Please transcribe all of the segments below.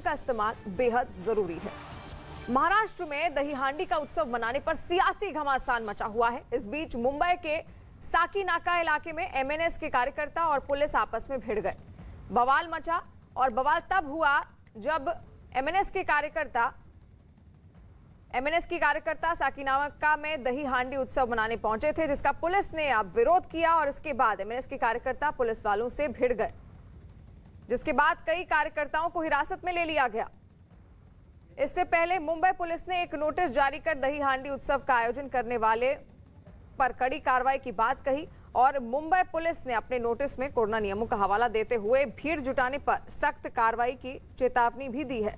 का इस्तेमाल बेहद जरूरी है। महाराष्ट्र में दही हांडी का उत्सव मनाने पर सियासी घमासान मचा हुआ है। इस बीच मुंबई के साकीनाका इलाके में एमएनएस के कार्यकर्ता और पुलिस आपस में भिड़ गए। बवाल मचा और बवाल तब हुआ जब एमएनएस के कार्यकर्ता साकीनाका में दही हांडी उत्सव मनाने पहुंचे थे, जिसका पुलिस ने अब विरोध किया और इसके बाद एमएनएस के कार्यकर्ता पुलिस वालों से भिड़ गए, जिसके बाद कई कार्यकर्ताओं को हिरासत में ले लिया गया। इससे पहले मुंबई पुलिस ने एक नोटिस जारी कर दही हांडी उत्सव का आयोजन करने वाले पर कड़ी कार्रवाई की बात कही और मुंबई पुलिस ने अपने नोटिस में कोरोना नियमों का हवाला देते हुए भीड़ जुटाने पर सख्त कार्रवाई की चेतावनी भी दी है।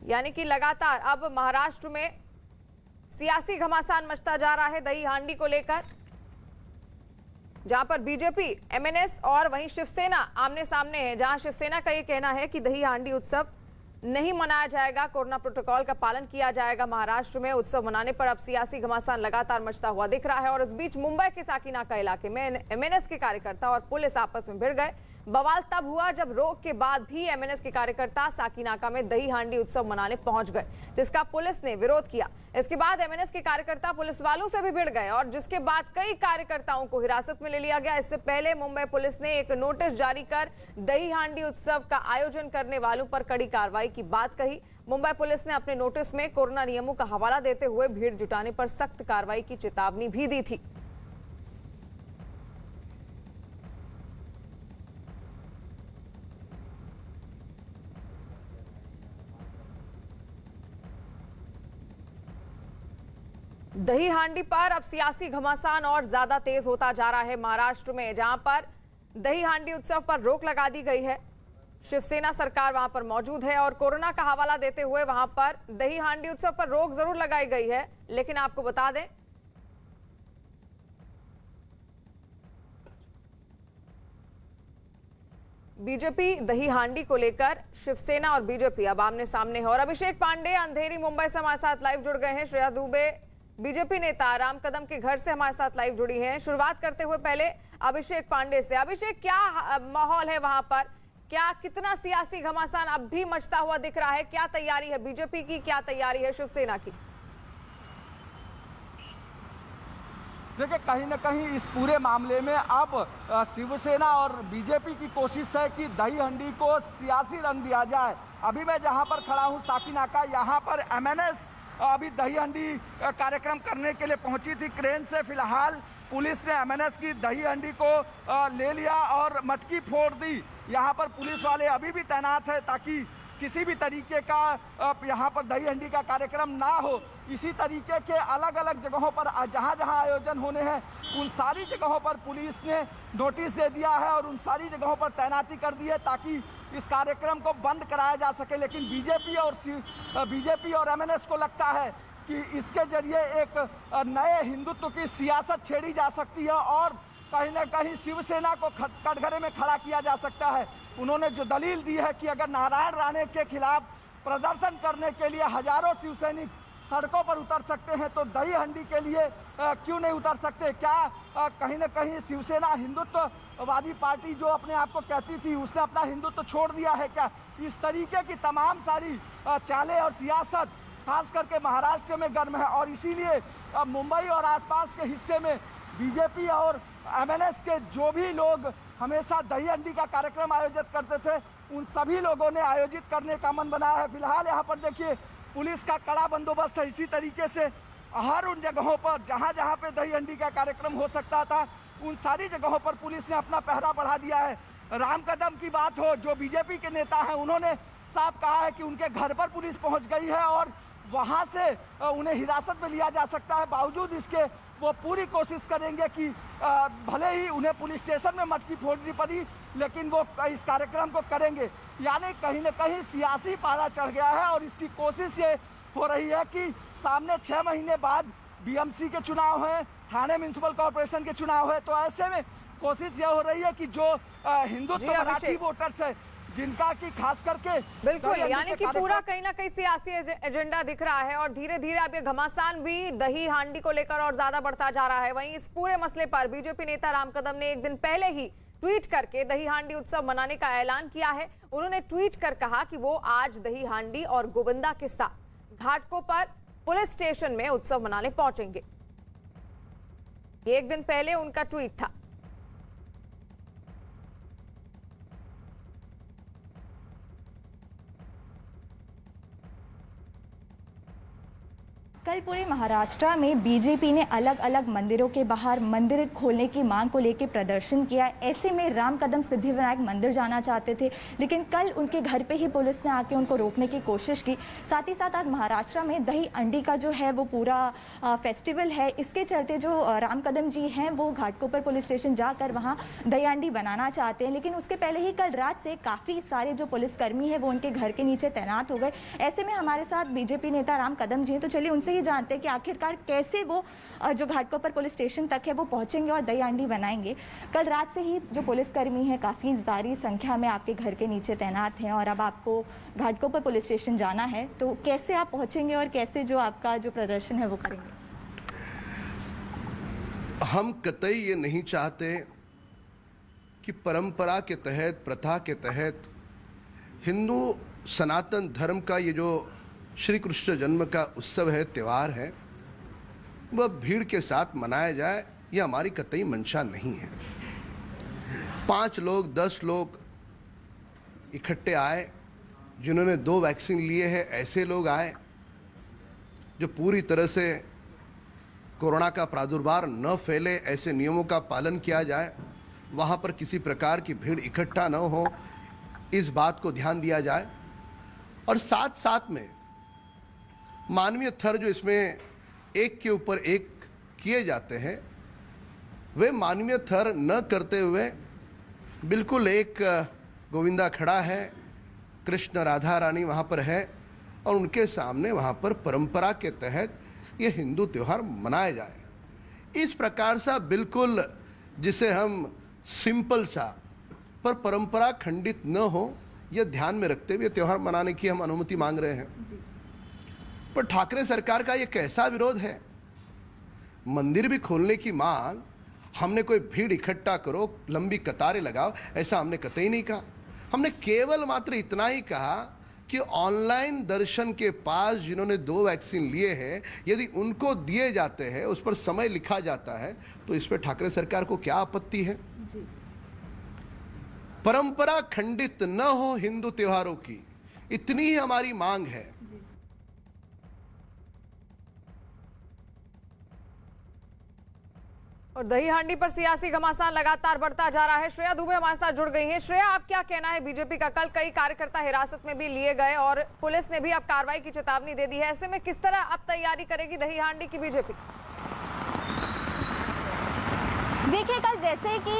यानी कि लगातार अब महाराष्ट्र में सियासी घमासान मचता जा रहा है दही हांडी को लेकर, जहां पर बीजेपी, एमएनएस और वहीं शिवसेना आमने सामने है। जहां शिवसेना का यह कहना है कि दही हांडी उत्सव नहीं मनाया जाएगा, कोरोना प्रोटोकॉल का पालन किया जाएगा। महाराष्ट्र में उत्सव मनाने पर अब सियासी घमासान लगातार मचता हुआ दिख रहा है और इस बीच मुंबई के साकीनाका इलाके में एमएनएस के कार्यकर्ता और पुलिस आपस में भिड़ गए। बवाल तब हुआ जब रोक के बाद भी एमएनएस के कार्यकर्ता साकीनाका में दही हांडी उत्सव मनाने पहुंच गए, जिसका पुलिस ने विरोध किया। इसके बाद एमएनएस के कार्यकर्ता पुलिस वालों से भी भिड़ गए और जिसके बाद कई कार्यकर्ताओं को हिरासत में ले लिया गया। इससे पहले मुंबई पुलिस ने एक नोटिस जारी कर दही हांडी उत्सव का आयोजन करने वालों पर कड़ी कार्रवाई की बात कही। मुंबई पुलिस ने अपने नोटिस में कोरोना नियमों का हवाला देते हुए भीड़ जुटाने पर सख्त कार्रवाई की चेतावनी भी दी थी। दही हांडी पर अब सियासी घमासान और ज्यादा तेज होता जा रहा है महाराष्ट्र में, जहां पर दही हांडी उत्सव पर रोक लगा दी गई है। शिवसेना सरकार वहां पर मौजूद है और कोरोना का हवाला देते हुए वहां पर दही हांडी उत्सव पर रोक जरूर लगाई गई है। लेकिन आपको बता दें, बीजेपी दही हांडी को लेकर शिवसेना और बीजेपी अब आमने सामने है। और अभिषेक पांडे अंधेरी मुंबई से हमारे साथ लाइव जुड़ गए हैं। श्रेया दुबे बीजेपी नेता राम कदम के घर से हमारे साथ लाइव जुड़ी हैं। शुरुआत करते हुए पहले अभिषेक पांडे से। अभिषेक, क्या माहौल है वहां पर? क्या कितना सियासी घमासान अब भी मचता हुआ दिख रहा है? क्या तैयारी है बीजेपी की, क्या तैयारी है शिवसेना की? देखिए, कहीं ना कहीं इस पूरे मामले में अब शिवसेना और बीजेपी की कोशिश है कि दही हांडी को सियासी रंग दिया जाए। अभी मैं जहां पर खड़ा हूं साकीनाका, यहां पर एमएनएस अभी दही हांडी कार्यक्रम करने के लिए पहुंची थी क्रेन से। फिलहाल पुलिस ने एमएनएस की दही हांडी को ले लिया और मटकी फोड़ दी। यहां पर पुलिस वाले अभी भी तैनात है ताकि किसी भी तरीके का यहाँ पर दही हांडी का कार्यक्रम ना हो। इसी तरीके के अलग अलग जगहों पर जहाँ जहाँ आयोजन होने हैं उन सारी जगहों पर पुलिस ने नोटिस दे दिया है और उन सारी जगहों पर तैनाती कर दी है ताकि इस कार्यक्रम को बंद कराया जा सके। लेकिन बीजेपी और एमएनएस को लगता है कि इसके जरिए एक नए हिंदुत्व की सियासत छेड़ी जा सकती है और कहीं ना कहीं शिवसेना को कटघरे में खड़ा किया जा सकता है। उन्होंने जो दलील दी है कि अगर नारायण राणे के खिलाफ प्रदर्शन करने के लिए हजारों शिवसैनिक सड़कों पर उतर सकते हैं तो दही हांडी के लिए क्यों नहीं उतर सकते? क्या कहीं ना कहीं शिवसेना हिंदुत्ववादी पार्टी जो अपने आप को कहती थी उसने अपना हिंदुत्व छोड़ दिया है क्या? इस तरीके की तमाम सारी चालें और सियासत खास करके महाराष्ट्र में गर्म है और इसीलिए मुंबई और आसपास के हिस्से में बीजेपी और एमएनएस के जो भी लोग हमेशा दही हांडी का कार्यक्रम आयोजित करते थे उन सभी लोगों ने आयोजित करने का मन बनाया है। फिलहाल यहाँ पर देखिए पुलिस का कड़ा बंदोबस्त है। इसी तरीके से हर उन जगहों पर जहाँ जहाँ पे दही हांडी का कार्यक्रम हो सकता था उन सारी जगहों पर पुलिस ने अपना पहरा बढ़ा दिया है। राम कदम की बात हो, जो बीजेपी के नेता हैं, उन्होंने साफ कहा है कि उनके घर पर पुलिस पहुँच गई है और वहाँ से उन्हें हिरासत में लिया जा सकता है। बावजूद इसके वो पूरी कोशिश करेंगे कि भले ही उन्हें पुलिस स्टेशन में मटकी फोड़नी पड़ी लेकिन वो इस कार्यक्रम को करेंगे। यानी कहीं ना कहीं सियासी पारा चढ़ गया है और इसकी कोशिश ये हो रही है कि सामने 6 महीने बाद बीएमसी के चुनाव हैं, थाने म्युनिसिपल कॉर्पोरेशन के चुनाव है, तो ऐसे में कोशिश ये हो रही है कि जो हिंदुत्व मराठी वोटर्स है जिनका कि खास करके बिल्कुल, यानी कि पूरा कहीं ना कहीं सियासी एजेंडा दिख रहा है और धीरे धीरे अब ये घमासान भी दही हांडी को लेकर और ज्यादा बढ़ता जा रहा है। वहीं इस पूरे मसले पर बीजेपी नेता राम कदम ने एक दिन पहले ही ट्वीट करके दही हांडी उत्सव मनाने का ऐलान किया है। उन्होंने ट्वीट कर कहा कि वो आज दही हांडी और गोविंदा के साथ घाटकों पर पुलिस स्टेशन में उत्सव मनाने पहुंचेंगे। एक दिन पहले उनका ट्वीट था। कल पूरे महाराष्ट्र में बीजेपी ने अलग अलग मंदिरों के बाहर मंदिर खोलने की मांग को लेकर प्रदर्शन किया। ऐसे में राम कदम सिद्धिविनायक मंदिर जाना चाहते थे, लेकिन कल उनके घर पे ही पुलिस ने आके उनको रोकने की कोशिश की। साथ ही साथ आज महाराष्ट्र में दही अंडी का जो है वो पूरा फेस्टिवल है, इसके चलते जो राम कदम जी हैं वो घाटकोपर पुलिस स्टेशन जाकर वहाँ दही अंडी बनाना चाहते हैं। लेकिन उसके पहले ही कल रात से काफ़ी सारे जो पुलिसकर्मी हैं वो उनके घर के नीचे तैनात हो गए। ऐसे में हमारे साथ बीजेपी नेता राम कदम जी हैं, तो चलिए उनसे जानते हैं कि आखिरकार कैसे वो जो घाटकोपर पुलिस स्टेशन तक है वो पहुंचेंगे और दही हांडी बनाएंगे। कल रात से ही जो पुलिसकर्मी हैं काफ़ी ज़्यादा संख्या में आपके घर के नीचे तैनात हैं और अब आपको घाटकोपर पुलिस स्टेशन जाना है, तो कैसे आप पहुंचेंगे और कैसे जो आपका जो प्रदर्शन है वो करेंगे? हम कतई ये नहीं चाहते कि परंपरा के तहत, प्रथा के तहत हिंदू सनातन धर्म का ये जो श्री कृष्ण जन्म का उत्सव है, त्यौहार है, वह भीड़ के साथ मनाया जाए, यह हमारी कतई मंशा नहीं है। 5 लोग 10 लोग इकट्ठे आए, जिन्होंने 2 वैक्सीन लिए हैं, ऐसे लोग आए जो पूरी तरह से कोरोना का प्रादुर्भाव न फैले, ऐसे नियमों का पालन किया जाए, वहाँ पर किसी प्रकार की भीड़ इकट्ठा न हो, इस बात को ध्यान दिया जाए। और साथ साथ में मानवीय थर जो इसमें एक के ऊपर एक किए जाते हैं, वे मानवीय थर न करते हुए बिल्कुल एक गोविंदा खड़ा है, कृष्ण राधा रानी वहाँ पर है और उनके सामने वहाँ पर परंपरा के तहत ये हिंदू त्यौहार मनाया जाए। इस प्रकार सा बिल्कुल जिसे हम सिंपल सा पर परंपरा खंडित न हो, यह ध्यान में रखते हुए त्यौहार मनाने की हम अनुमति मांग रहे हैं। पर ठाकरे सरकार का ये कैसा विरोध है? मंदिर भी खोलने की मांग, हमने कोई भीड़ इकट्ठा करो, लंबी कतारें लगाओ, ऐसा हमने कतई नहीं कहा। हमने केवल मात्र इतना ही कहा कि ऑनलाइन दर्शन के पास जिन्होंने 2 वैक्सीन लिए हैं, यदि उनको दिए जाते हैं, उस पर समय लिखा जाता है, तो इस पर ठाकरे सरकार को क्या आपत्ति है? परंपरा खंडित न हो हिंदू त्योहारों की, इतनी ही हमारी मांग है। और दही हांडी पर सियासी घमासान लगातार बढ़ता जा रहा है। श्रेया दुबे हमारे साथ जुड़ गई हैं। श्रेया, आप क्या कहना है? बीजेपी का कल कई कार्यकर्ता हिरासत में भी लिए गए और पुलिस ने भी अब कार्रवाई की चेतावनी दे दी है। ऐसे में किस तरह अब तैयारी करेगी दही हांडी की बीजेपी? देखिए, कल जैसे कि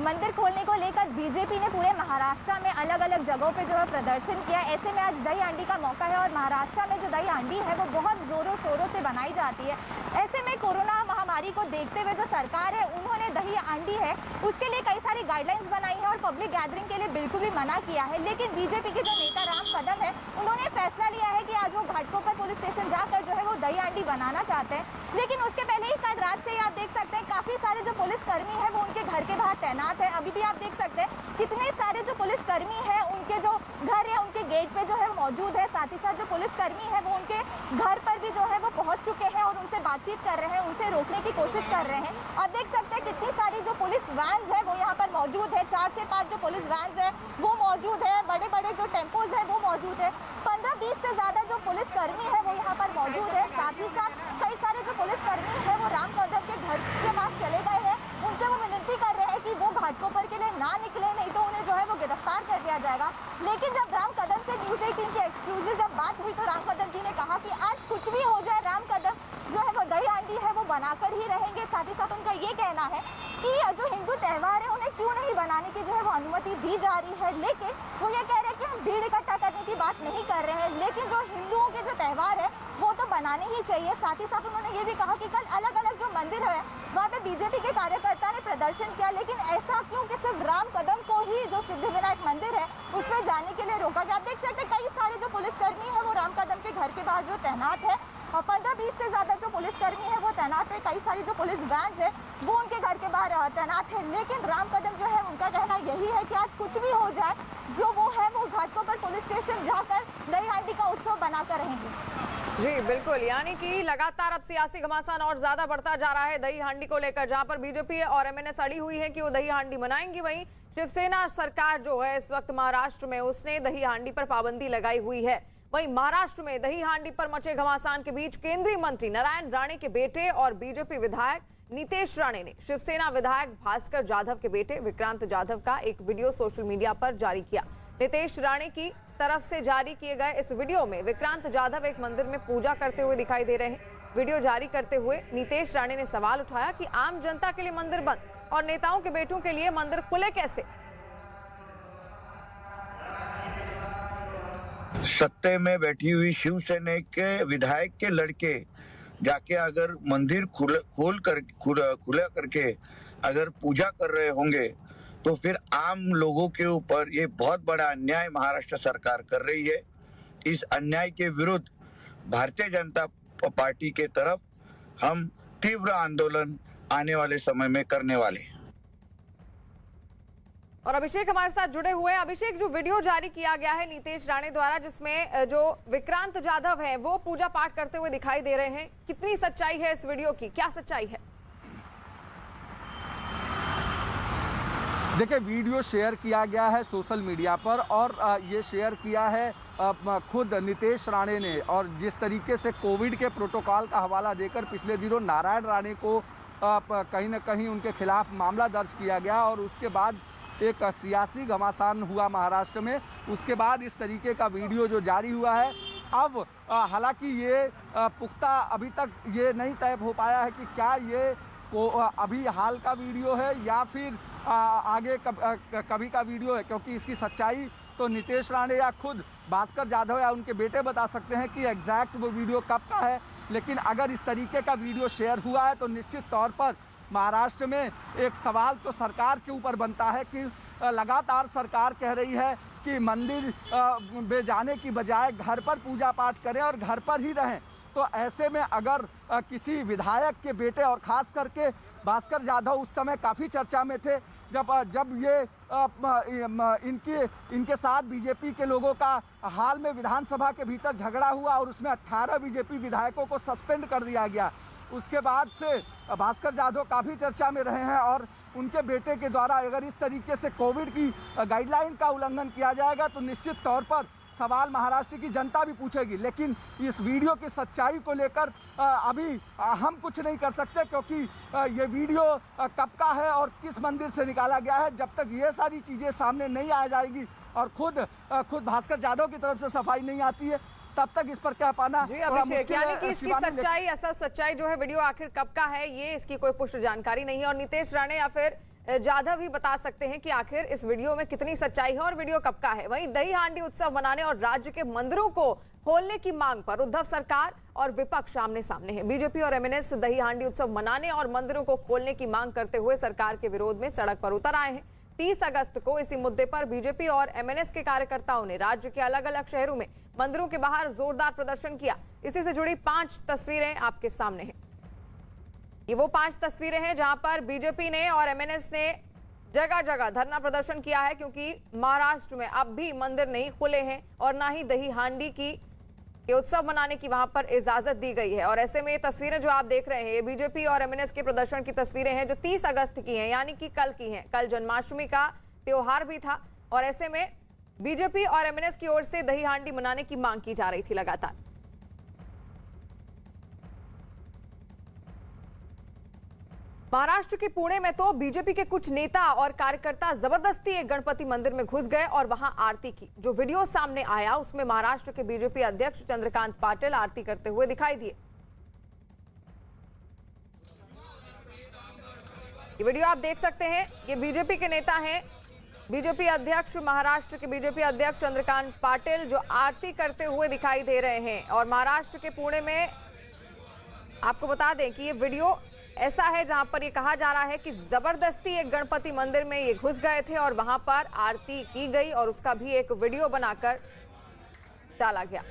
मंदिर खोलने को लेकर बीजेपी ने पूरे महाराष्ट्र में अलग अलग जगहों पे जो है प्रदर्शन किया। ऐसे में आज दही हांडी का मौका है और महाराष्ट्र में जो दही हांडी है वो बहुत जोरों शोरों से बनाई जाती है। ऐसे में कोरोना महामारी को देखते हुए जो सरकार है उन्होंने दही हांडी है उसके लिए कई सारी गाइडलाइंस बनाई है और पब्लिक गैदरिंग के लिए बिल्कुल भी मना किया है। लेकिन बीजेपी के जो नेता राम कदम है उन्होंने फैसला लिया है कि आज वो घाटकोपर पुलिस स्टेशन जाकर जो है वो दही हांडी बनाना चाहते हैं। लेकिन उसके पहले ही कल रात से ही आप देख सकते हैं काफी सारे जो पुलिसकर्मी है वो उनके घर के बाहर तैनात है। अभी भी आप देख सकते हैं कितने सारे जो पुलिसकर्मी है उनके जो घर है उनके गेट पे जो है मौजूद है। साथ ही साथ जो पुलिसकर्मी है वो उनके घर पर भी जो है वो पहुंच चुके हैं और उनसे बातचीत कर रहे हैं, उनसे रोकने की कोशिश कर रहे हैं। आप देख सकते हैं कितनी सारी जो पुलिस वैन्स है वो यहाँ पर मौजूद है। 4 से 5 जो पुलिस वैन्स है वो मौजूद है, बड़े बड़े जो टेम्पोज है वो मौजूद है। 15-20 से ज्यादा जो पुलिसकर्मी है वो यहाँ पर मौजूद है। साथ ही साथ कई सारे जो पुलिसकर्मी है वो राम कदम के घर के पास चले गए हैं, उनसे वो विनती कर रहे हैं कि वो घाटकोपर के लिए ना निकले, नहीं तो उन्हें जो है वो गिरफ्तार कर दिया जाएगा। लेकिन जब राम कदम से न्यूज़ 18 की एक्सक्लूसिव जब बात हुई तो राम कदम जी ने कहा कि आज कुछ भी हो जाए राम कदम जो है वो दही हांडी है वो बनाकर ही रहेंगे। साथ ही साथ उनका ये कहना है कि जो हिंदू त्यौहार है उन्हें क्यों नहीं बनाने की जो है वो अनुमति दी जा रही है। लेकिन वो ये कह रहे हैं कि हम भीड़ इकट्ठा करने की बात नहीं कर रहे हैं, लेकिन जो हिंदुओं के जो त्यौहार है वो तो बनाने ही चाहिए। साथ ही साथ उन्होंने ये भी कहा कि कल अलग अलग जो मंदिर है वहाँ पे बीजेपी के कार्यकर्ता ने प्रदर्शन किया, लेकिन ऐसा क्यों कि सिर्फ राम कदम को ही जो सिद्धिविनायक मंदिर है उसमें जाने के लिए रोका गया। आप देख सकते हैं कई सारे जो पुलिसकर्मी है वो राम कदम के घर के बाहर जो तैनात है 15-20 से ज़्यादा जो पुलिसकर्मी है वो तैनात है, कई सारी जो पुलिस वैन है वो उनके घर के बाहर तैनात है। लेकिन राम कदम जो है उनका कहना यही है कि आज कुछ भी हो जाए, जो वो है वो घाटकोपर पर पुलिस स्टेशन जाकर दही हांडी का उत्सव बनाकर रहेंगे। जी बिल्कुल, यानी कि लगातार अब सियासी घमासान और ज्यादा बढ़ता जा रहा है दही हांडी को लेकर, जहां पर बीजेपी और एमएनएस अड़ी हुई है कि वो दही हांडी मनाएंगी। वहीं शिवसेना सरकार जो है इस वक्त महाराष्ट्र में उसने दही हांडी पर पाबंदी लगाई हुई है। वहीं महाराष्ट्र में दही हांडी पर मचे घमासान के बीच केंद्रीय मंत्री नारायण राणे के बेटे और बीजेपी विधायक नीतेश राणे ने शिवसेना विधायक भास्कर जाधव के बेटे विक्रांत जाधव का एक वीडियो सोशल मीडिया पर जारी किया। नीतेश राणे की तरफ से जारी किए गए इस वीडियो में विक्रांत जाधव एक मंदिर में पूजा करते हुए दिखाई दे रहे हैं। वीडियो जारी करते हुए नीतेश राणे ने सवाल उठाया कि आम जनता के लिए मंदिर बंद और नेताओं के बेटों के लिए मंदिर खुले कैसे। सत्ते में बैठी हुई शिवसेना के विधायक के लड़के जाके अगर मंदिर खुला करके अगर पूजा कर रहे होंगे तो फिर आम लोगों के ऊपर ये बहुत बड़ा अन्याय महाराष्ट्र सरकार कर रही है। इस अन्याय के विरुद्ध भारतीय जनता पार्टी के तरफ हम तीव्र आंदोलन आने वाले समय में करने वाले हैं। और अभिषेक हमारे साथ जुड़े हुए हैं। अभिषेक, जो वीडियो जारी किया गया है नीतेश राणे द्वारा जिसमें जो विक्रांत जाधव है वो पूजा पाठ करते हुए दिखाई दे रहे हैं, कितनी सच्चाई है इस वीडियो की, क्या सच्चाई है? देखिए, वीडियो शेयर किया गया है सोशल मीडिया पर और ये शेयर किया है खुद नीतेश राणे ने, और जिस तरीके से कोविड के प्रोटोकॉल का हवाला देकर पिछले दिनों नारायण राणे को कहीं ना कहीं उनके खिलाफ मामला दर्ज किया गया और उसके बाद एक सियासी घमासान हुआ महाराष्ट्र में, उसके बाद इस तरीके का वीडियो जो जारी हुआ है। अब हालांकि ये पुख्ता अभी तक ये नहीं तय हो पाया है कि क्या ये अभी हाल का वीडियो है या फिर आगे कभी का वीडियो है, क्योंकि इसकी सच्चाई तो नीतेश राणे या खुद भास्कर जाधव या उनके बेटे बता सकते हैं कि एग्जैक्ट वो वीडियो कब का है। लेकिन अगर इस तरीके का वीडियो शेयर हुआ है तो निश्चित तौर पर महाराष्ट्र में एक सवाल तो सरकार के ऊपर बनता है कि लगातार सरकार कह रही है कि मंदिर में जाने की बजाय घर पर पूजा पाठ करें और घर पर ही रहें। तो ऐसे में अगर किसी विधायक के बेटे और ख़ास करके भास्कर जाधव उस समय काफ़ी चर्चा में थे जब ये इनके साथ बीजेपी के लोगों का हाल में विधानसभा के भीतर झगड़ा हुआ और उसमें 18 बीजेपी विधायकों को सस्पेंड कर दिया गया। उसके बाद से भास्कर जाधव काफ़ी चर्चा में रहे हैं और उनके बेटे के द्वारा अगर इस तरीके से कोविड की गाइडलाइन का उल्लंघन किया जाएगा तो निश्चित तौर पर सवाल महाराष्ट्र की जनता भी पूछेगी। लेकिन इस वीडियो की सच्चाई को लेकर अभी हम कुछ नहीं कर सकते, क्योंकि ये वीडियो कब का है और किस मंदिर से निकाला गया है, जब तक ये सारी चीज़ें सामने नहीं आ जाएगी और खुद भास्कर जाधव की तरफ से सफाई नहीं आती है तब तक इस पर क्या पाना। जी अभिषेक, यानी कि इसकी सच्चाई, असल सच्चाई जो है वीडियो आखिर कब का है ये इसकी कोई पुष्ट जानकारी नहीं है और नीतेश राणे या फिर जाधव ही बता सकते हैं कि आखिर इस वीडियो में कितनी सच्चाई है और वीडियो कब का है। वहीं दही हांडी उत्सव मनाने और राज्य के मंदिरों को खोलने की मांग पर उद्धव सरकार और विपक्ष आमने सामने है। बीजेपी और एमएनएस दही हांडी उत्सव मनाने और मंदिरों को खोलने की मांग करते हुए सरकार के विरोध में सड़क पर उतर आए हैं। 30 अगस्त को इसी मुद्दे पर बीजेपी और एमएनएस के कार्यकर्ताओं ने राज्य के अलग अलग शहरों में मंदिरों के बाहर जोरदार प्रदर्शन किया। इसी से जुड़ी 5 तस्वीरें आपके सामने हैं। ये वो 5 तस्वीरें हैं जहां पर बीजेपी ने और एमएनएस ने जगह जगह धरना प्रदर्शन किया है, क्योंकि महाराष्ट्र में अब भी मंदिर नहीं खुले हैं और ना ही दही हांडी के उत्सव मनाने की वहां पर इजाजत दी गई है। और ऐसे में ये तस्वीरें जो आप देख रहे हैं ये बीजेपी और एमएनएस के प्रदर्शन की तस्वीरें हैं जो 30 अगस्त की हैं, यानी कि कल की हैं। कल जन्माष्टमी का त्योहार भी था और ऐसे में बीजेपी और एमएनएस की ओर से दही हांडी मनाने की मांग की जा रही थी लगातार। महाराष्ट्र के पुणे में तो बीजेपी के कुछ नेता और कार्यकर्ता जबरदस्ती एक गणपति मंदिर में घुस गए और वहां आरती की। जो वीडियो सामने आया उसमें महाराष्ट्र के बीजेपी अध्यक्ष चंद्रकांत पाटिल आरती करते हुए दिखाई दिए। ये वीडियो आप देख सकते हैं, ये बीजेपी के नेता हैं, बीजेपी अध्यक्ष, महाराष्ट्र के बीजेपी अध्यक्ष चंद्रकांत पाटिल जो आरती करते हुए दिखाई दे रहे हैं। और महाराष्ट्र के पुणे में आपको बता दें कि ये वीडियो ऐसा है जहां पर ये कहा जा रहा है कि जबरदस्ती एक गणपति मंदिर में ये घुस गए थे और वहां पर आरती की गई और उसका भी एक वीडियो बनाकर डाला गया।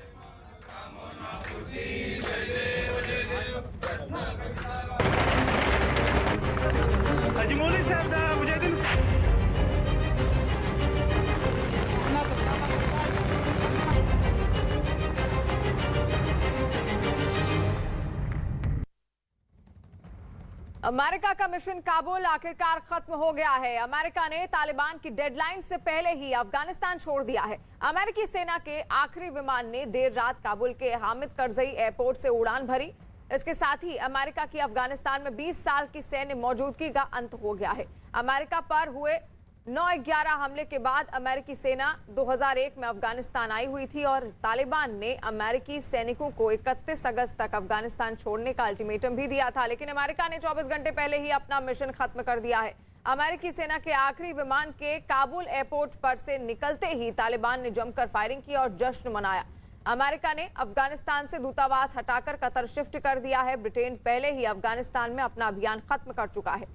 अमेरिका का मिशन काबुल आखिरकार खत्म हो गया है। अमेरिका ने तालिबान की डेडलाइन से पहले ही अफगानिस्तान छोड़ दिया है। अमेरिकी सेना के आखिरी विमान ने देर रात काबुल के हामिद करजई एयरपोर्ट से उड़ान भरी। इसके साथ ही अमेरिका की अफगानिस्तान में 20 साल की सैन्य मौजूदगी का अंत हो गया है। अमेरिका पर हुए 9/11 हमले के बाद अमेरिकी सेना 2001 में अफगानिस्तान आई हुई थी और तालिबान ने अमेरिकी सैनिकों को 31 अगस्त तक अफगानिस्तान छोड़ने का अल्टीमेटम भी दिया था, लेकिन अमेरिका ने 24 घंटे पहले ही अपना मिशन खत्म कर दिया है। अमेरिकी सेना के आखिरी विमान के काबुल एयरपोर्ट पर से निकलते ही तालिबान ने जमकर फायरिंग की और जश्न मनाया। अमेरिका ने अफगानिस्तान से दूतावास हटाकर कतर शिफ्ट कर दिया है। ब्रिटेन पहले ही अफगानिस्तान में अपना अभियान खत्म कर चुका है।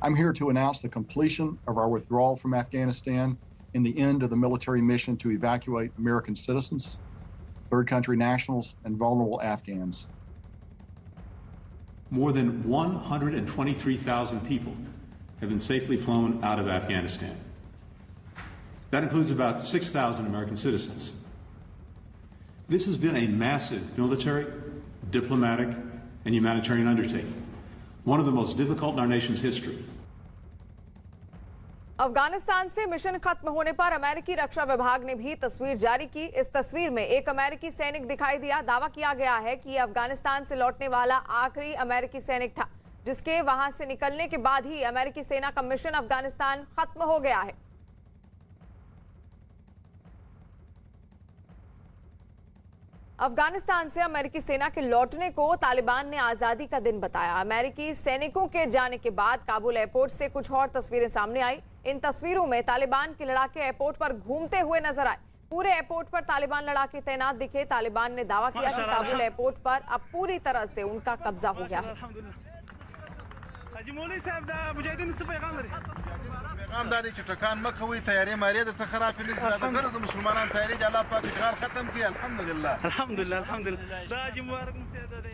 I'm here to announce the completion of our withdrawal from Afghanistan and the end of the military mission to evacuate American citizens, third country nationals, and vulnerable Afghans. More than 123,000 people have been safely flown out of Afghanistan. That includes about 6,000 American citizens. This has been a massive military, diplomatic, and humanitarian undertaking, one of the most difficult in our nation's history. Afghanistan से mission खत्म होने पर अमेरिकी रक्षा विभाग ने भी तस्वीर जारी की। इस तस्वीर में एक अमेरिकी सैनिक दिखाई दिया। दावा किया गया है कि ये अफगानिस्तान से लौटने वाला आखिरी अमेरिकी सैनिक था, जिसके वहां से निकलने के बाद ही अमेरिकी सेना का मिशन अफगानिस्तान खत्म हो गया है। अफगानिस्तान से अमेरिकी सेना के लौटने को तालिबान ने आजादी का दिन बताया। अमेरिकी सैनिकों के जाने के बाद काबुल एयरपोर्ट से कुछ और तस्वीरें सामने आई। इन तस्वीरों में तालिबान के लड़ाके एयरपोर्ट पर घूमते हुए नजर आए। पूरे एयरपोर्ट पर तालिबान लड़ाके तैनात दिखे। तालिबान ने दावा किया कि काबुल एयरपोर्ट पर अब पूरी तरह से उनका कब्जा हो गया है। पैगामदारी चटकान मखवी तैयारी मारिया दस खराब पुलिस ज़्यादा कर मुसलमान तैयारी जाला पाक इकरार खत्म किया। अल्हम्दुलिल्लाह अल्हम्दुलिल्लाह अल्हम्दुलिल्लाह राज मुबारक मुसैदद।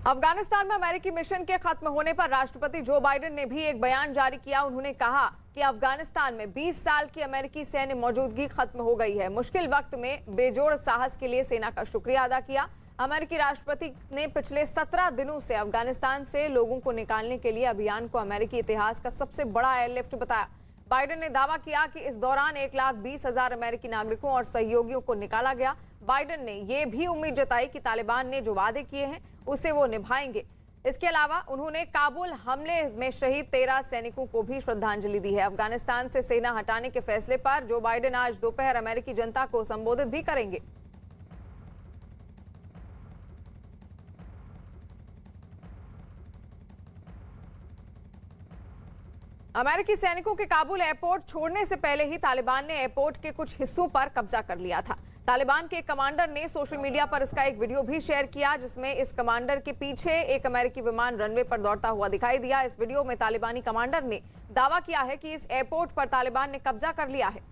अफगानिस्तान में अमेरिकी मिशन के खत्म होने पर राष्ट्रपति जो बाइडेन ने भी एक बयान जारी किया। उन्होंने कहा कि अफगानिस्तान में 20 साल की अमेरिकी सैन्य मौजूदगी खत्म हो गई है। मुश्किल वक्त में बेजोड़ साहस के लिए सेना का शुक्रिया अदा किया। अमेरिकी राष्ट्रपति ने पिछले 17 दिनों से अफगानिस्तान से लोगों को निकालने के लिए अभियान को अमेरिकी इतिहास का सबसे बड़ा एयरलिफ्ट बताया। बाइडेन ने दावा किया कि इस दौरान 1,20,000 अमेरिकी नागरिकों और सहयोगियों को निकाला गया। बाइडेन ने यह भी उम्मीद जताई कि तालिबान ने जो वादे किए हैं उसे वो निभाएंगे। इसके अलावा उन्होंने काबुल हमले में शहीद 13 सैनिकों को भी श्रद्धांजलि दी है। अफगानिस्तान से सेना हटाने के फैसले पर जो बाइडेन आज दोपहर अमेरिकी जनता को संबोधित भी करेंगे। अमेरिकी सैनिकों के काबुल एयरपोर्ट छोड़ने से पहले ही तालिबान ने एयरपोर्ट के कुछ हिस्सों पर कब्जा कर लिया था। तालिबान के कमांडर ने सोशल मीडिया पर इसका एक वीडियो भी शेयर किया, जिसमें इस कमांडर के पीछे एक अमेरिकी विमान रनवे पर दौड़ता हुआ दिखाई दिया। इस वीडियो में तालिबानी कमांडर ने दावा किया है कि इस एयरपोर्ट पर तालिबान ने कब्जा कर लिया है।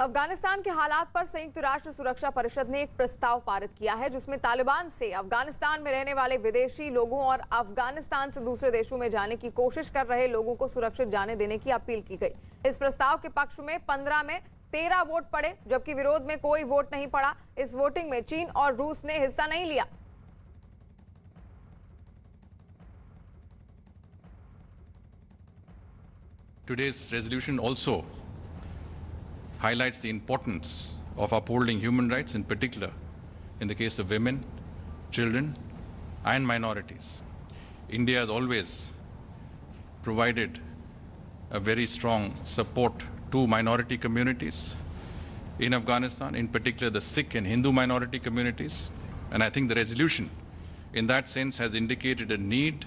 अफगानिस्तान के हालात पर संयुक्त राष्ट्र सुरक्षा परिषद ने एक प्रस्ताव पारित किया है जिसमें तालिबान से अफगानिस्तान में रहने वाले विदेशी लोगों और अफगानिस्तान से दूसरे देशों में जाने की कोशिश कर रहे लोगों को सुरक्षित जाने देने की अपील की गई। इस प्रस्ताव के पक्ष में 15 में 13 वोट पड़े, जबकि विरोध में कोई वोट नहीं पड़ा। इस वोटिंग में चीन और रूस ने हिस्सा नहीं लिया। Today's resolution also highlights the importance of upholding human rights, in particular in the case of women, children, and minorities. India has always provided a very strong support to minority communities in Afghanistan, in particular the Sikh and Hindu minority communities. And I think the resolution in that sense has indicated a need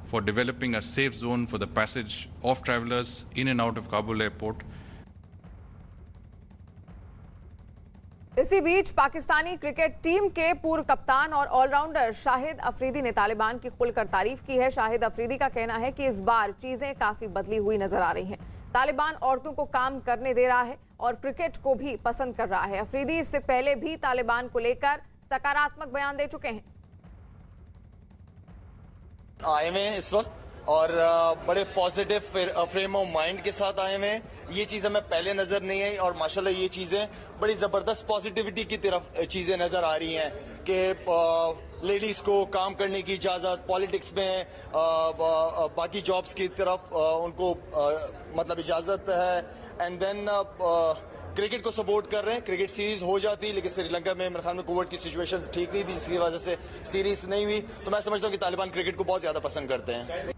for developing a safe zone for the passage of travelers in and out of Kabul airport. इसी बीच Pakistani cricket team के पूर्व कप्तान और allrounder Shahid Afridi ने तालिबान की खुलकर तारीफ की है। शाहिद अफरीदी का कहना है कि इस बार चीजें काफी बदली हुई नजर आ रही हैं। तालिबान औरतों को काम करने दे रहा है और क्रिकेट को भी पसंद कर रहा है। अफरीदी इससे पहले भी तालिबान को लेकर सकारात्मक बयान दे चुके हैं। आए हुए हैं इस वक्त और बड़े पॉजिटिव फ्रेम ऑफ माइंड के साथ आए हुए हैं। ये चीज़ हमें पहले नज़र नहीं आई और माशाल्लाह ये चीज़ें बड़ी ज़बरदस्त पॉजिटिविटी की तरफ चीज़ें नज़र आ रही हैं कि लेडीज़ को काम करने की इजाज़त, पॉलिटिक्स में बाकी जॉब्स की तरफ उनको मतलब इजाज़त है। एंड देन क्रिकेट को सपोर्ट कर रहे हैं। क्रिकेट सीरीज हो जाती, लेकिन श्रीलंका में मेरे ख्याल में कोविड की सिचुएशन ठीक नहीं थी, जिसकी वजह से सीरीज नहीं हुई। तो मैं समझता हूँ कि तालिबान क्रिकेट को बहुत ज्यादा पसंद करते हैं।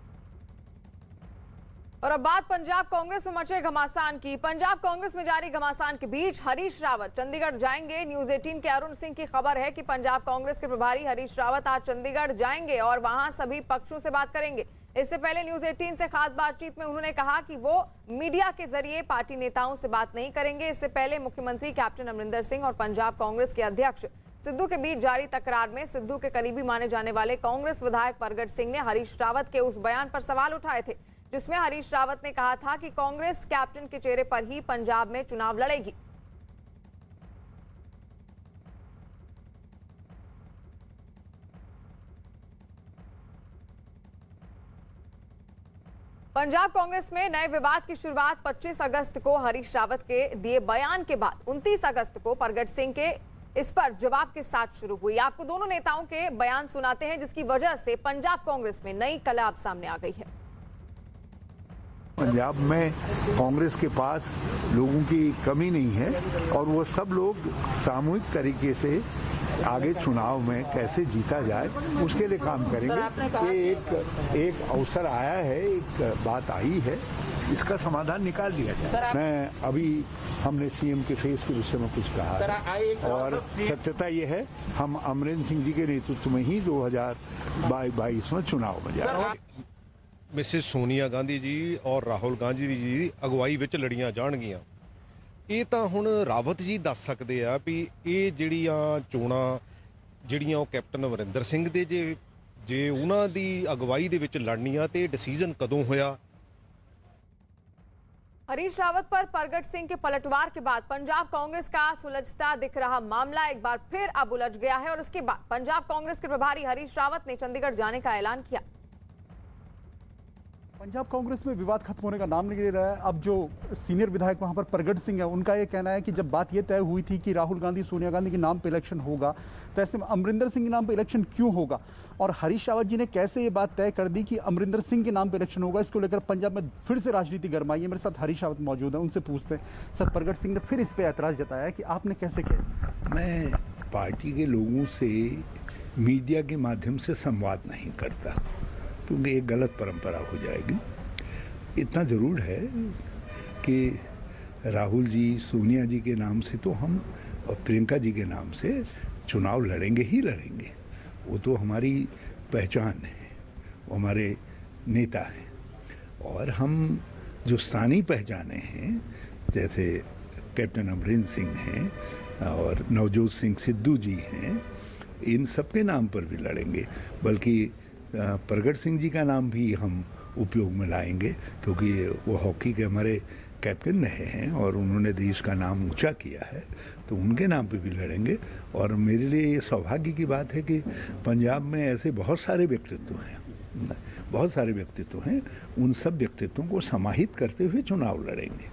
और अब बात पंजाब कांग्रेस में मचे घमासान की। पंजाब कांग्रेस में जारी घमासान के बीच हरीश रावत चंडीगढ़ जाएंगे। न्यूज 18 के अरुण सिंह की खबर है कि पंजाब कांग्रेस के प्रभारी हरीश रावत आज चंडीगढ़ जाएंगे और वहां सभी पक्षों से बात करेंगे। इससे पहले न्यूज 18 से खास बातचीत में उन्होंने कहा कि वो मीडिया के जरिए पार्टी नेताओं से बात नहीं करेंगे। इससे पहले मुख्यमंत्री कैप्टन अमरिंदर सिंह और पंजाब कांग्रेस के अध्यक्ष सिद्धू के बीच जारी तकरार में सिद्धू के करीबी माने जाने वाले कांग्रेस विधायक परगट सिंह ने हरीश रावत के उस बयान पर सवाल उठाए थे जिसमें हरीश रावत ने कहा था कि कांग्रेस कैप्टन के चेहरे पर ही पंजाब में चुनाव लड़ेगी। पंजाब कांग्रेस में नए विवाद की शुरुआत 25 अगस्त को हरीश रावत के दिए बयान के बाद 29 अगस्त को परगट सिंह के इस पर जवाब के साथ शुरू हुई। आपको दोनों नेताओं के बयान सुनाते हैं जिसकी वजह से पंजाब कांग्रेस में नई कलाप सामने आ गई है। पंजाब में कांग्रेस के पास लोगों की कमी नहीं है और वो सब लोग सामूहिक तरीके से आगे चुनाव में कैसे जीता जाए उसके लिए काम करेंगे। ये एक अवसर आया है, एक बात आई है, इसका समाधान निकाल लिया जाए। मैं अभी हमने सीएम के फेस के विषय में कुछ कहा है और सत्यता ये है हम अमरिंदर सिंह जी के नेतृत्व में ही 2022 में चुनाव में जाएंगे। मिसेस सोनिया गांधी जी और राहुल गांधी जी ਦੀ ਅਗਵਾਈ ਵਿੱਚ ਲੜੀਆਂ ਜਾਣਗੀਆਂ। ਇਹ ਤਾਂ ਹੁਣ ਰਾਵਤ ਜੀ ਦੱਸ ਸਕਦੇ ਆ ਵੀ ਇਹ ਜਿਹੜੀਆਂ ਚੋਣਾਂ ਜਿਹੜੀਆਂ ਉਹ ਕੈਪਟਨ ਅਮਰਿੰਦਰ ਸਿੰਘ ਦੇ ਜੇ ਉਹਨਾਂ ਦੀ ਅਗਵਾਈ ਦੇ ਵਿੱਚ ਲੜਨੀਆਂ ਤੇ ਡਿਸੀਜਨ ਕਦੋਂ ਹੋਇਆ। हरीश रावत पर परगट सिंह के पलटवार के बाद पंजाब कांग्रेस का सुलझता दिख रहा मामला एक बार फिर अब उलझ गया है और उसके बाद पंजाब कांग्रेस के प्रभारी हरीश रावत ने चंडीगढ़ जाने का ऐलान किया। पंजाब कांग्रेस में विवाद खत्म होने का नाम नहीं ले रहा है। अब जो सीनियर विधायक वहां पर परगट सिंह है उनका ये कहना है कि जब बात ये तय हुई थी कि राहुल गांधी सोनिया गांधी के नाम पे इलेक्शन होगा तो ऐसे में अमरिंदर सिंह के नाम पे इलेक्शन क्यों होगा, और हरीश रावत जी ने कैसे ये बात तय कर दी कि अमरिंदर सिंह के नाम पे इलेक्शन होगा। इसको लेकर पंजाब में फिर से राजनीति गरमाई है। मेरे साथ हरीश रावत मौजूद है, उनसे पूछते हैं। सर, परगट सिंह ने फिर इस पर ऐतराज जताया कि आपने कैसे किया। मैं पार्टी के लोगों से मीडिया के माध्यम से संवाद नहीं करता क्योंकि एक गलत परंपरा हो जाएगी। इतना ज़रूर है कि राहुल जी सोनिया जी के नाम से तो हम और प्रियंका जी के नाम से चुनाव लड़ेंगे ही लड़ेंगे। वो तो हमारी पहचान है, वो हमारे नेता हैं। और हम जो स्थानीय पहचाने हैं जैसे कैप्टन अमरिंदर सिंह हैं और नवजोत सिंह सिद्धू जी हैं, इन सब के नाम पर भी लड़ेंगे। बल्कि परगट सिंह जी का नाम भी हम उपयोग में लाएंगे क्योंकि वो हॉकी के हमारे कैप्टन रहे हैं और उन्होंने देश का नाम ऊंचा किया है, तो उनके नाम पे भी लड़ेंगे। और मेरे लिए ये सौभाग्य की बात है कि पंजाब में ऐसे बहुत सारे व्यक्तित्व हैं, उन सब व्यक्तित्वों को समाहित करते हुए चुनाव लड़ेंगे।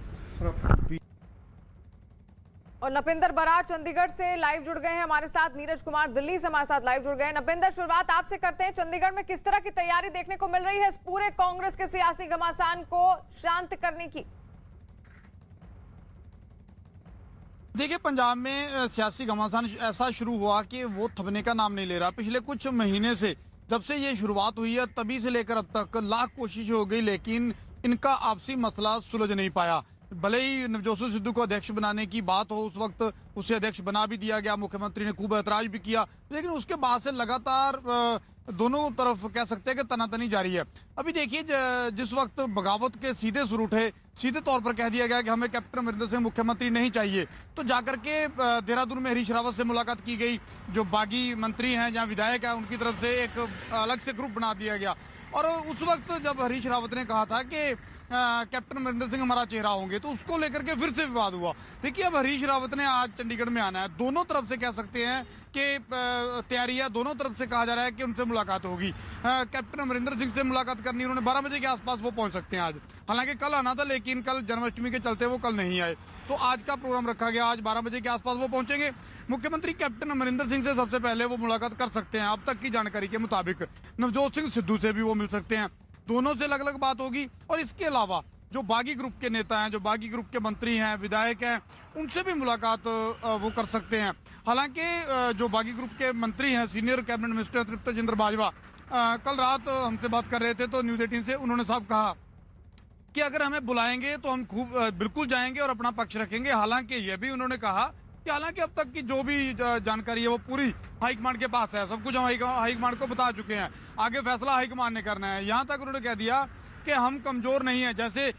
और नपिंदर बराड़ चंडीगढ़ से लाइव जुड़ गए हैं हमारे साथ, नीरज कुमार दिल्ली से हमारे साथ लाइव जुड़ गए हैं। नपिंदर, शुरुआत आपसे करते हैं। चंडीगढ़ में किस तरह की तैयारी देखने को मिल रही है इस पूरे कांग्रेस के सियासी घमासान को शांत करने की? देखिए, पंजाब में सियासी घमासान ऐसा शुरू हुआ कि वो थमने का नाम नहीं ले रहा। पिछले कुछ महीने से, जब से ये शुरुआत हुई है, तभी से लेकर अब तक लाख कोशिश हो गई, लेकिन इनका आपसी मसला सुलझ नहीं पाया। भले ही नवजोत सिंह सिद्धू को अध्यक्ष बनाने की बात हो, उस वक्त उसे अध्यक्ष बना भी दिया गया, मुख्यमंत्री ने खूब ऐतराज भी किया, लेकिन उसके बाद से लगातार दोनों तरफ कह सकते हैं कि तनातनी जारी है। अभी देखिए, जिस वक्त बगावत के सीधे सुर उठे, सीधे तौर पर कह दिया गया कि हमें कैप्टन अमरिंदर सिंह मुख्यमंत्री नहीं चाहिए, तो जाकर के देहरादून में हरीश रावत से मुलाकात की गई। जो बागी मंत्री हैं या विधायक है, उनकी तरफ से एक अलग से ग्रुप बना दिया गया। और उस वक्त जब हरीश रावत ने कहा था कि कैप्टन अमरिंदर सिंह हमारा चेहरा होंगे, तो उसको लेकर के फिर से विवाद हुआ। देखिए, अब हरीश रावत ने आज चंडीगढ़ में आना है, दोनों तरफ से कह सकते हैं कि तैयारी है, दोनों तरफ से कहा जा रहा है कि उनसे मुलाकात होगी। कैप्टन अमरिंदर सिंह से मुलाकात करनी, उन्होंने 12 बजे के आसपास वो पहुंच सकते हैं आज। हालांकि कल आना था, लेकिन कल जन्माष्टमी के चलते वो कल नहीं आए, तो आज का प्रोग्राम रखा गया, आज 12 बजे के आसपास वो पहुंचेंगे। मुख्यमंत्री कैप्टन अमरिंदर सिंह से सबसे पहले वो मुलाकात कर सकते हैं। अब तक की जानकारी के मुताबिक नवजोत सिंह सिद्धू से भी वो मिल सकते हैं, दोनों से अलग अलग बात होगी। और इसके अलावा जो बागी ग्रुप के नेता हैं, जो बागी ग्रुप के मंत्री हैं, विधायक हैं, उनसे भी मुलाकात वो कर सकते हैं। हालांकि जो बागी ग्रुप के मंत्री हैं, सीनियर कैबिनेट मिनिस्टर तृप्त राजेंद्र बाजवा, कल रात हमसे बात कर रहे थे, तो न्यूज 18 से उन्होंने साफ कहा कि अगर हमें बुलाएंगे तो हम बिल्कुल जाएंगे और अपना पक्ष रखेंगे। हालांकि ये भी उन्होंने कहा कि हालांकि अब तक की जो भी जानकारी है वो पूरी हाईकमांड के पास है, सब कुछ हम हाईकमांड को बता चुके हैं, आगे फैसला हाईकमांड ने करना है। यहाँ तक उन्होंने कह दिया कि हम कमजोर नहीं है। जैसे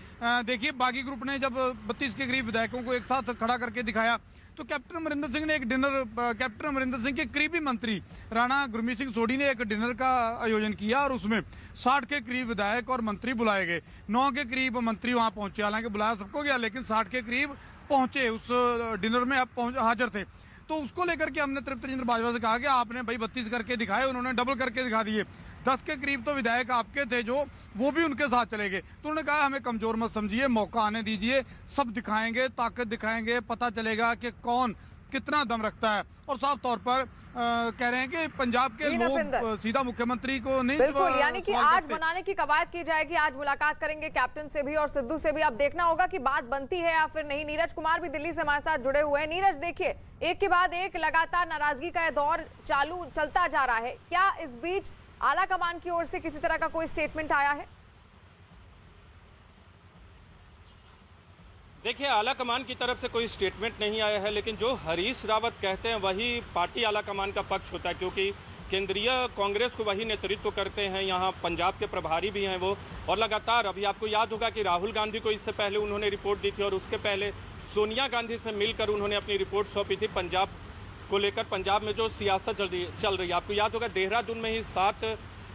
देखिए, बागी ग्रुप ने जब 32 के करीब विधायकों को एक साथ खड़ा करके दिखाया, तो कैप्टन अमरिंदर सिंह ने एक डिनर, कैप्टन अमरिंदर सिंह के करीबी मंत्री राणा गुरमीत सिंह सोढ़ी ने एक डिनर का आयोजन किया और उसमें 60 के करीब विधायक और मंत्री बुलाए गए। 9 के करीब मंत्री वहां पहुंचे, हालांकि बुलाया सबको गया, लेकिन 60 के करीब पहुंचे, उस डिनर में हाजिर थे। तो उसको लेकर के हमने तृप्त राजेंद्र बाजवा से कहा कि आपने भाई 32 करके दिखाए, उन्होंने डबल करके दिखा दिए। 10 के करीब तो विधायक आपके थे जो वो भी उनके साथ चले गए। तो उन्होंने कहा हमें कमजोर मत समझिए, मौका आने दीजिए, सब दिखाएंगे, ताकत दिखाएंगे, पता चलेगा कि कौन कितना दम रखता है। और साफ तौर पर कह रहे हैं कि पंजाब के लोग सीधा मुख्यमंत्री को नहीं, बिल्कुल, यानी कि आज बनाने की कवायद की जाएगी, आज मुलाकात करेंगे कैप्टन से भी और सिद्धू से भी। अब देखना होगा कि बात बनती है या फिर नहीं। नीरज कुमार भी दिल्ली से हमारे साथ जुड़े हुए हैं। नीरज, देखिए, एक के बाद एक लगातार नाराजगी का दौर चलता जा रहा है, क्या इस बीच आला कमान की ओर से किसी तरह का कोई स्टेटमेंट आया है? देखिए, आला कमान की तरफ से कोई स्टेटमेंट नहीं आया है, लेकिन जो हरीश रावत कहते हैं वही पार्टी आला कमान का पक्ष होता है, क्योंकि केंद्रीय कांग्रेस को वही नेतृत्व करते हैं, यहाँ पंजाब के प्रभारी भी हैं वो। और लगातार अभी आपको याद होगा कि राहुल गांधी को इससे पहले उन्होंने रिपोर्ट दी थी और उसके पहले सोनिया गांधी से मिलकर उन्होंने अपनी रिपोर्ट सौंपी थी पंजाब को लेकर, पंजाब में जो सियासत चल रही है। आपको याद होगा देहरादून में ही 7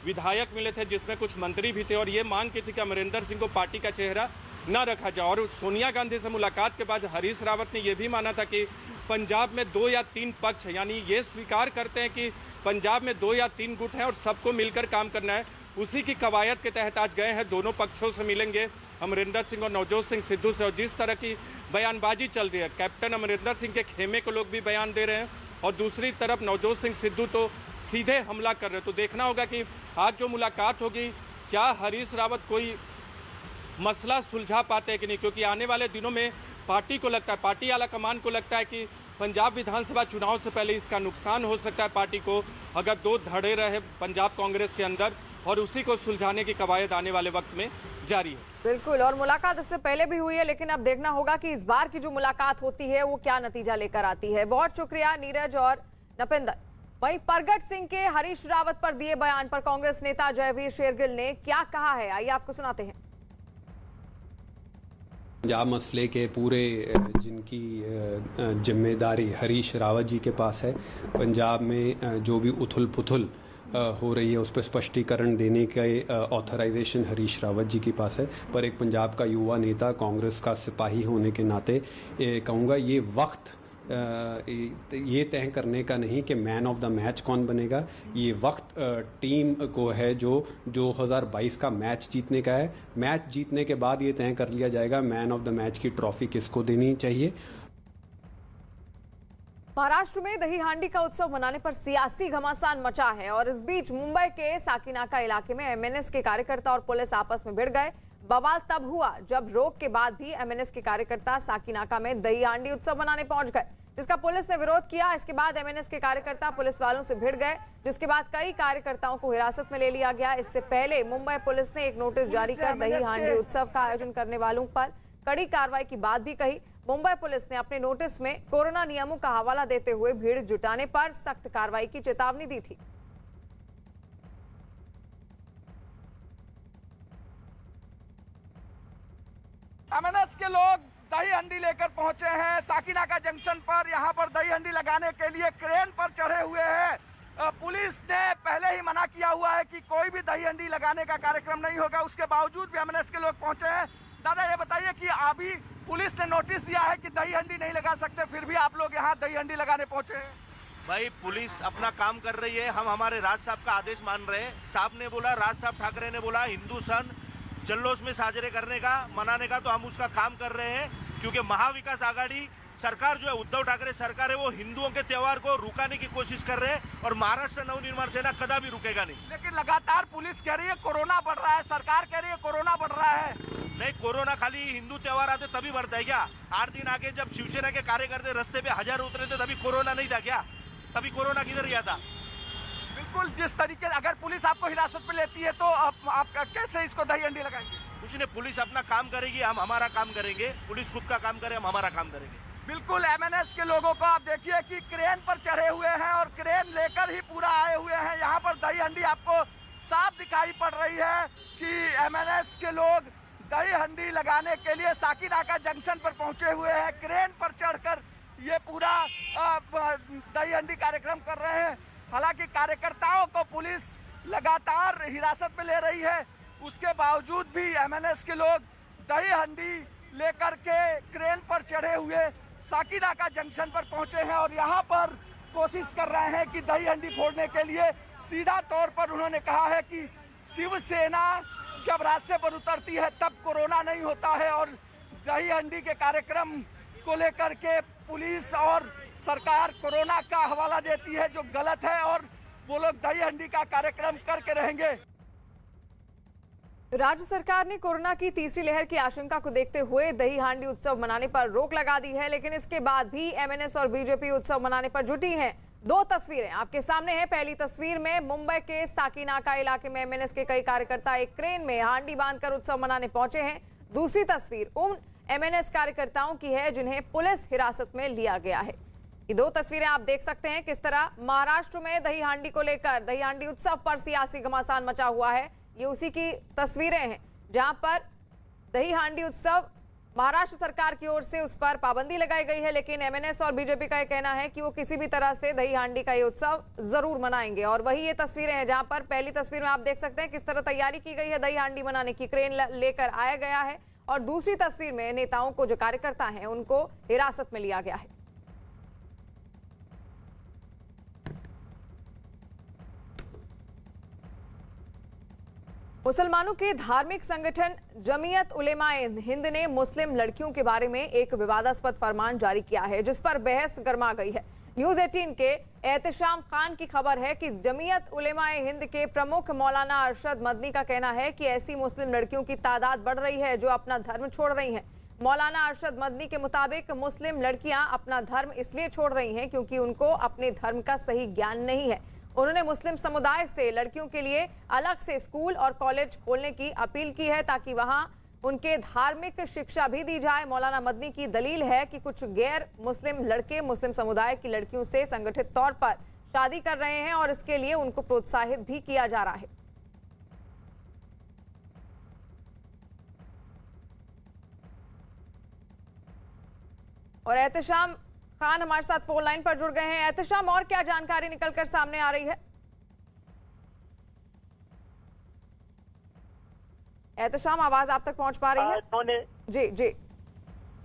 विधायक मिले थे, जिसमें कुछ मंत्री भी थे, और ये मांग की थी कि अमरिंदर सिंह को पार्टी का चेहरा न रखा जाए। और सोनिया गांधी से मुलाकात के बाद हरीश रावत ने यह भी माना था कि पंजाब में 2 या 3 पक्ष, यानी ये स्वीकार करते हैं कि पंजाब में 2 या 3 गुट हैं और सबको मिलकर काम करना है। उसी की कवायद के तहत आज गए हैं, दोनों पक्षों से मिलेंगे, अमरिंदर सिंह और नवजोत सिंह सिद्धू से। और जिस तरह की बयानबाजी चल रही है, कैप्टन अमरिंदर सिंह के खेमे को लोग भी बयान दे रहे हैं और दूसरी तरफ नवजोत सिंह सिद्धू तो सीधे हमला कर रहे हैं। तो देखना होगा कि आज जो मुलाकात होगी, क्या हरीश रावत कोई मसला सुलझा पाते हैं कि नहीं, क्योंकि आने वाले दिनों में पार्टी को लगता है, पार्टी आला कमान को लगता है कि पंजाब विधानसभा चुनाव से पहले इसका नुकसान हो सकता है पार्टी को, अगर 2 धड़े रहे पंजाब कांग्रेस के अंदर, और उसी को सुलझाने की कवायद आने वाले वक्त में जारी है। बिल्कुल, और मुलाकात इससे पहले भी हुई है, लेकिन अब देखना होगा कि इस बार की जो मुलाकात होती है वो क्या नतीजा लेकर आती है। बहुत शुक्रिया नीरज और नपिंदर। वहीं परगट सिंह के हरीश रावत पर दिए बयान पर कांग्रेस नेता जयवीर शेरगिल ने क्या कहा है, आइए आपको सुनाते हैं। पंजाब मसले के पूरे जिनकी जिम्मेदारी हरीश रावत जी के पास है, पंजाब में जो भी उथल पुथल हो रही है उस पर स्पष्टीकरण देने के ऑथराइजेशन हरीश रावत जी के पास है। पर एक पंजाब का युवा नेता, कांग्रेस का सिपाही होने के नाते कहूँगा ये वक्त ये तय करने का नहीं कि मैन ऑफ द मैच कौन बनेगा। ये वक्त टीम को है जो 2022 का मैच जीतने का है। मैच जीतने के बाद ये तय कर लिया जाएगा मैन ऑफ द मैच की ट्रॉफी किसको देनी चाहिए। महाराष्ट्र में दही हांडी का उत्सव मनाने पर सियासी घमासान मचा है और इस बीच मुंबई के साकीनाका इलाके में एमएनएस के कार्यकर्ता और पुलिस आपस में भिड़ गए। बवाल तब हुआ जब रोक के बाद भी एमएनएस के कार्यकर्ता साकीनाका में दही हांडी उत्सव मनाने पहुंच गए, जिसका पुलिस ने विरोध किया। इसके बाद एमएनएस के कार्यकर्ता पुलिस वालों से भिड़ गए, जिसके बाद कई कार्यकर्ताओं को हिरासत में ले लिया गया। इससे पहले मुंबई पुलिस ने एक नोटिस जारी कर दही हांडी उत्सव का आयोजन करने वालों पर कड़ी कार्रवाई की बात भी कही। मुंबई पुलिस ने अपने नोटिस में कोरोना नियमों का हवाला देते हुए भीड़ जुटाने पर सख्त कार्रवाई की चेतावनी दी थी। एमएनएस के लोग दही हंडी लेकर पहुंचे हैं साकीनाका जंक्शन पर। यहां पर दही हंडी लगाने के लिए क्रेन पर चढ़े हुए हैं। पुलिस ने पहले ही मना किया हुआ है कि कोई भी दही हंडी लगाने का कार्यक्रम नहीं होगा। उसके बावजूद भी एमएनएस के लोग पहुंचे हैं। दादा ये बताइए कि अभी पुलिस ने नोटिस दिया है कि दही हंडी नहीं लगा सकते, फिर भी आप लोग यहाँ दही हंडी लगाने पहुंचे हैं। भाई पुलिस अपना काम कर रही है, हम हमारे राज साहब का आदेश मान रहे हैं। साहब ने बोला, राज साहब ठाकरे ने बोला हिंदू सन जल्लोष में साजरे करने का, मनाने का, तो हम उसका काम कर रहे हैं। क्योंकि महाविकास आघाड़ी सरकार जो है, उद्धव ठाकरे सरकार है, वो हिंदुओं के त्योहार को रुकाने की कोशिश कर रहे हैं और महाराष्ट्र नवनिर्माण सेना कदापि रुकेगा नहीं। लेकिन लगातार पुलिस कह रही है कोरोना बढ़ रहा है, सरकार कह रही है कोरोना बढ़ रहा है। नहीं, कोरोना खाली हिंदू त्योहार आते तभी बढ़ता है क्या? 8 दिन आगे जब शिवसेना के कार्यकर्ते रास्ते पे हजार उतरे थे तभी कोरोना नहीं था क्या? तभी कोरोना किधर गया था? बिल्कुल, जिस तरीके अगर पुलिस आपको हिरासत में लेती है तो आप कैसे इसको दही हंडी लगाएंगे? कुछ नहीं, पुलिस अपना काम करेगी, हम हमारा काम करेंगे। पुलिस खुद का काम करे, हम हमारा काम करेंगे। बिल्कुल, एमएनएस के लोगों को आप देखिए कि क्रेन पर चढ़े हुए हैं और क्रेन लेकर ही पूरा आए हुए हैं। यहाँ पर दही हंडी आपको साफ दिखाई पड़ रही है कि एमएनएस के लोग दही हंडी लगाने के लिए साकीनाका जंक्शन पर पहुंचे हुए हैं। क्रेन पर चढ़कर ये पूरा दही हंडी कार्यक्रम कर रहे हैं। हालांकि कार्यकर्ताओं को पुलिस लगातार हिरासत में ले रही है, उसके बावजूद भी एमएनएस के लोग दही हंडी लेकर के क्रेन पर चढ़े हुए साकीनाका जंक्शन पर पहुंचे हैं और यहाँ पर कोशिश कर रहे हैं कि दही हंडी फोड़ने के लिए। सीधा तौर पर उन्होंने कहा है कि शिवसेना जब रास्ते पर उतरती है तब कोरोना नहीं होता है और दही हंडी के कार्यक्रम को लेकर के पुलिस और सरकार कोरोना का हवाला देती है, जो गलत है, और वो लोग दही हंडी का कार्यक्रम करके रहेंगे। राज्य सरकार ने कोरोना की तीसरी लहर की आशंका को देखते हुए दही हांडी उत्सव मनाने पर रोक लगा दी है, लेकिन इसके बाद भी एमएनएस और बीजेपी उत्सव मनाने पर जुटी हैं। दो तस्वीरें आपके सामने हैं। पहली तस्वीर में मुंबई के साकीनाका इलाके में एमएनएस के कई कार्यकर्ता एक क्रेन में हांडी बांधकर उत्सव मनाने पहुंचे हैं। दूसरी तस्वीर उन एमएनएस कार्यकर्ताओं की है जिन्हें पुलिस हिरासत में लिया गया है। ये दो तस्वीरें आप देख सकते हैं किस तरह महाराष्ट्र में दही हांडी को लेकर, दही हांडी उत्सव पर सियासी घमासान मचा हुआ है। ये उसी की तस्वीरें हैं जहां पर दही हांडी उत्सव महाराष्ट्र सरकार की ओर से उस पर पाबंदी लगाई गई है, लेकिन एमएनएस और बीजेपी का यह कहना है कि वो किसी भी तरह से दही हांडी का ये उत्सव जरूर मनाएंगे। और वही ये तस्वीरें हैं जहां पर पहली तस्वीर में आप देख सकते हैं किस तरह तैयारी की गई है, दही हांडी मनाने की क्रेन लेकर आया गया है, और दूसरी तस्वीर में नेताओं को, जो कार्यकर्ता हैं, उनको हिरासत में लिया गया है। मुसलमानों के धार्मिक संगठन जमीयत उलेमाए हिंद ने मुस्लिम लड़कियों के बारे में एक विवादास्पद फरमान जारी किया है, जिस पर बहस गर्मा गई है। न्यूज 18 के एहतशाम खान की खबर है कि जमीयत उलेमाए हिंद के प्रमुख मौलाना अरशद मदनी का कहना है कि ऐसी मुस्लिम लड़कियों की तादाद बढ़ रही है जो अपना धर्म छोड़ रही हैं। मौलाना अरशद मदनी के मुताबिक मुस्लिम लड़कियां अपना धर्म इसलिए छोड़ रही हैं क्योंकि उनको अपने धर्म का सही ज्ञान नहीं है। उन्होंने मुस्लिम समुदाय से लड़कियों के लिए अलग से स्कूल और कॉलेज खोलने की अपील की है ताकि वहां उनके धार्मिक शिक्षा भी दी जाए। मौलाना मदनी की दलील है कि कुछ गैर मुस्लिम लड़के मुस्लिम समुदाय की लड़कियों से संगठित तौर पर शादी कर रहे हैं और इसके लिए उनको प्रोत्साहित भी किया जा रहा है। और एहतशाम खान हमारे साथ फोन लाइन पर जुड़ गए हैं। एहतशाम, और क्या जानकारी निकलकर सामने आ रही है? एहतशाम, आवाज आप तक पहुंच पा रही है? जी जी।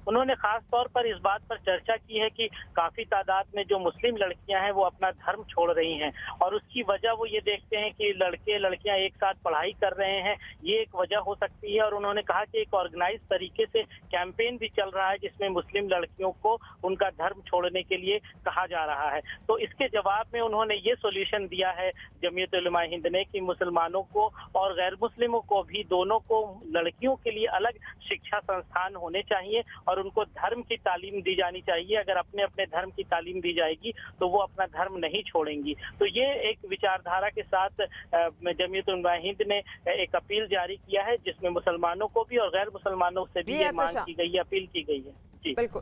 उन्होंने खास तौर पर इस बात पर चर्चा की है कि काफी तादाद में जो मुस्लिम लड़कियां हैं वो अपना धर्म छोड़ रही हैं और उसकी वजह वो ये देखते हैं कि लड़के लड़कियां एक साथ पढ़ाई कर रहे हैं, ये एक वजह हो सकती है। और उन्होंने कहा कि एक ऑर्गेनाइज तरीके से कैंपेन भी चल रहा है जिसमें मुस्लिम लड़कियों को उनका धर्म छोड़ने के लिए कहा जा रहा है। तो इसके जवाब में उन्होंने ये सोल्यूशन दिया है जमीयत उलमा हिंद ने कि मुसलमानों को और गैर मुस्लिमों को भी, दोनों को, लड़कियों के लिए अलग शिक्षा संस्थान होने चाहिए और उनको धर्म की तालीम दी जानी चाहिए। अगर अपने अपने धर्म की तालीम दी जाएगी तो वो अपना धर्म नहीं छोड़ेंगी। तो ये एक विचारधारा के साथ जमीयत उलमा हिंद ने एक अपील जारी किया है जिसमें मुसलमानों को भी और गैर मुसलमानों से भी ये मांग की गई है, अपील की गई है। जी बिल्कुल।